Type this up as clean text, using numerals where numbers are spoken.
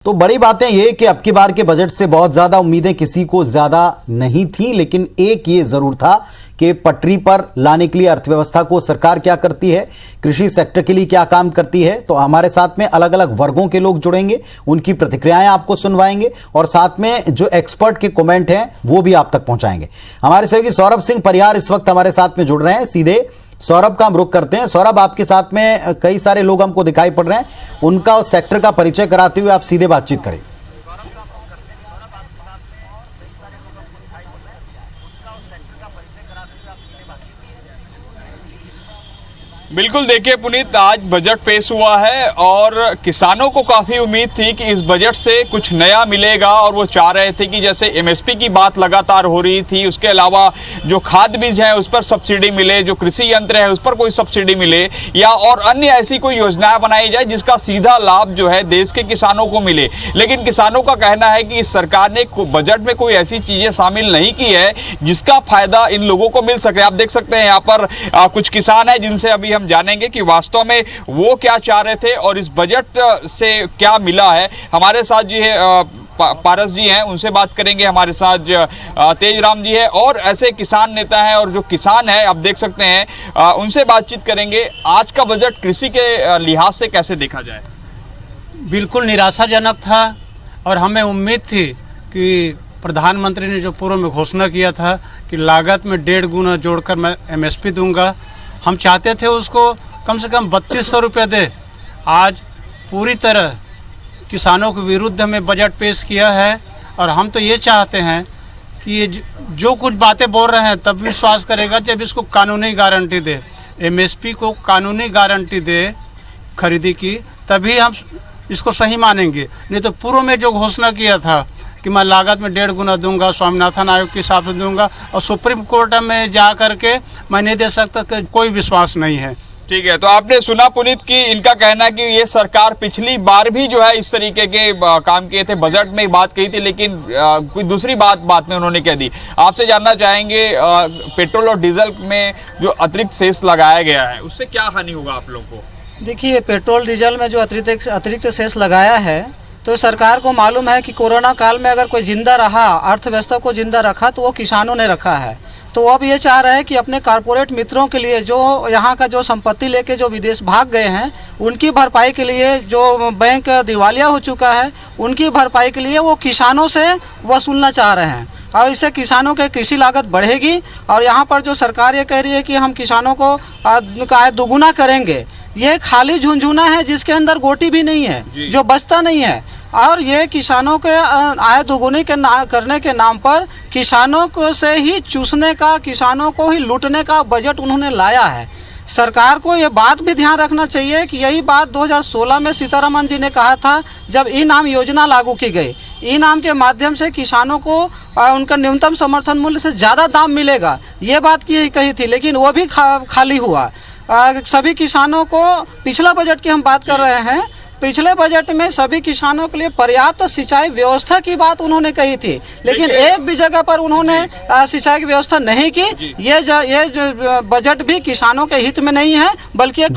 तो बड़ी बातें ये कि अब की बार के बजट से बहुत ज्यादा उम्मीदें किसी को ज्यादा नहीं थी, लेकिन एक ये जरूर था कि पटरी पर लाने के लिए अर्थव्यवस्था को सरकार क्या करती है, कृषि सेक्टर के लिए क्या काम करती है। तो हमारे साथ में अलग अलग वर्गों के लोग जुड़ेंगे, उनकी प्रतिक्रियाएं आपको सुनवाएंगे और साथ में जो एक्सपर्ट के कमेंट हैं वो भी आप तक पहुंचाएंगे। हमारे सहयोगी सौरभ सिंह परिहार इस वक्त हमारे साथ में जुड़ रहे हैं। सीधे सौरभ का हम रुख करते हैं। सौरभ, आपके साथ में कई सारे लोग हमको दिखाई पड़ रहे हैं, उनका उस सेक्टर का परिचय कराते हुए आप सीधे बातचीत करें। बिल्कुल, देखिए पुनीत, आज बजट पेश हुआ है और किसानों को काफ़ी उम्मीद थी कि इस बजट से कुछ नया मिलेगा और वो चाह रहे थे कि जैसे एमएसपी की बात लगातार हो रही थी, उसके अलावा जो खाद बीज है उस पर सब्सिडी मिले, जो कृषि यंत्र है उस पर कोई सब्सिडी मिले या और अन्य ऐसी कोई योजनाएं बनाई जाए जिसका सीधा लाभ जो है देश के किसानों को मिले। लेकिन किसानों का कहना है कि इस सरकार ने बजट में कोई ऐसी चीज़ें शामिल नहीं की है जिसका फायदा इन लोगों को मिल सके। आप देख सकते हैं यहाँ पर कुछ किसान हैं जिनसे अभी हम जानेंगे कि वास्तव में वो क्या चाह रहे थे और इस बजट से क्या मिला है। हमारे साथ जी है पारस जी हैं, उनसे बात करेंगे। हमारे साथ तेजराम जी है और ऐसे किसान नेता हैं और जो किसान हैं आप देख सकते हैं, उनसे बातचीत करेंगे। आज का बजट कृषि के लिहाज से कैसे देखा जाए? बिल्कुल निराशाजनक था और हमें उम्मीद थी कि प्रधानमंत्री ने जो पूर्व में घोषणा किया था कि लागत में 1.5 गुना जोड़कर मैं एमएसपी दूंगा, हम चाहते थे उसको कम से कम 3200 रुपये दे। आज पूरी तरह किसानों के विरुद्ध में बजट पेश किया है और हम तो ये चाहते हैं कि ये जो कुछ बातें बोल रहे हैं तब विश्वास करेगा जब इसको कानूनी गारंटी दे, एमएसपी को कानूनी गारंटी दे खरीदी की, तभी हम इसको सही मानेंगे। नहीं तो पूर्व में जो घोषणा किया था कि मैं लागत में 1.5 गुना दूंगा, स्वामीनाथन आयोग के हिसाब से दूंगा और सुप्रीम कोर्ट में जा करके मैं नहीं दे सकता, कि कोई विश्वास नहीं है। ठीक है, तो आपने सुना पुनीत कि इनका कहना है कि ये सरकार पिछली बार भी जो है इस तरीके के काम किए थे, बजट में बात कही थी, लेकिन कोई दूसरी बात में उन्होंने कह दी। आपसे जानना चाहेंगे, पेट्रोल और डीजल में जो अतिरिक्त सेस लगाया गया है उससे क्या हानि होगा आप लोगों को? देखिए, पेट्रोल डीजल में जो अतिरिक्त सेस लगाया है तो सरकार को मालूम है कि कोरोना काल में अगर कोई जिंदा रहा, अर्थव्यवस्था को जिंदा रखा तो वो किसानों ने रखा है। तो अब ये चाह रहे हैं कि अपने कारपोरेट मित्रों के लिए जो यहाँ का जो संपत्ति लेके जो विदेश भाग गए हैं उनकी भरपाई के लिए, जो बैंक दिवालिया हो चुका है उनकी भरपाई के लिए वो किसानों से वसूलना चाह रहे हैं और इससे किसानों के कृषि लागत बढ़ेगी। और यहाँ पर जो सरकार ये कह रही है कि हम किसानों को आय दोगुना करेंगे, ये खाली झुनझुना है जिसके अंदर गोटी भी नहीं है, जो बचता नहीं है। और ये किसानों के आय दोगुनी करने के नाम पर किसानों को से ही चूसने का, किसानों को ही लूटने का बजट उन्होंने लाया है। सरकार को ये बात भी ध्यान रखना चाहिए कि यही बात 2016 में सीतारमण जी ने कहा था जब ई-नाम योजना लागू की गई। ई-नाम के माध्यम से किसानों को उनका न्यूनतम समर्थन मूल्य से ज़्यादा दाम मिलेगा, ये बात कही थी, लेकिन वो भी खाली हुआ। सभी किसानों को, पिछला बजट की हम बात कर रहे हैं, पिछले बजट में सभी किसानों के लिए पर्याप्त सिंचाई व्यवस्था की बात उन्होंने कही थी, लेकिन एक भी जगह पर उन्होंने सिंचाई की व्यवस्था नहीं की। ये जो बजट भी किसानों के हित में नहीं है, बल्कि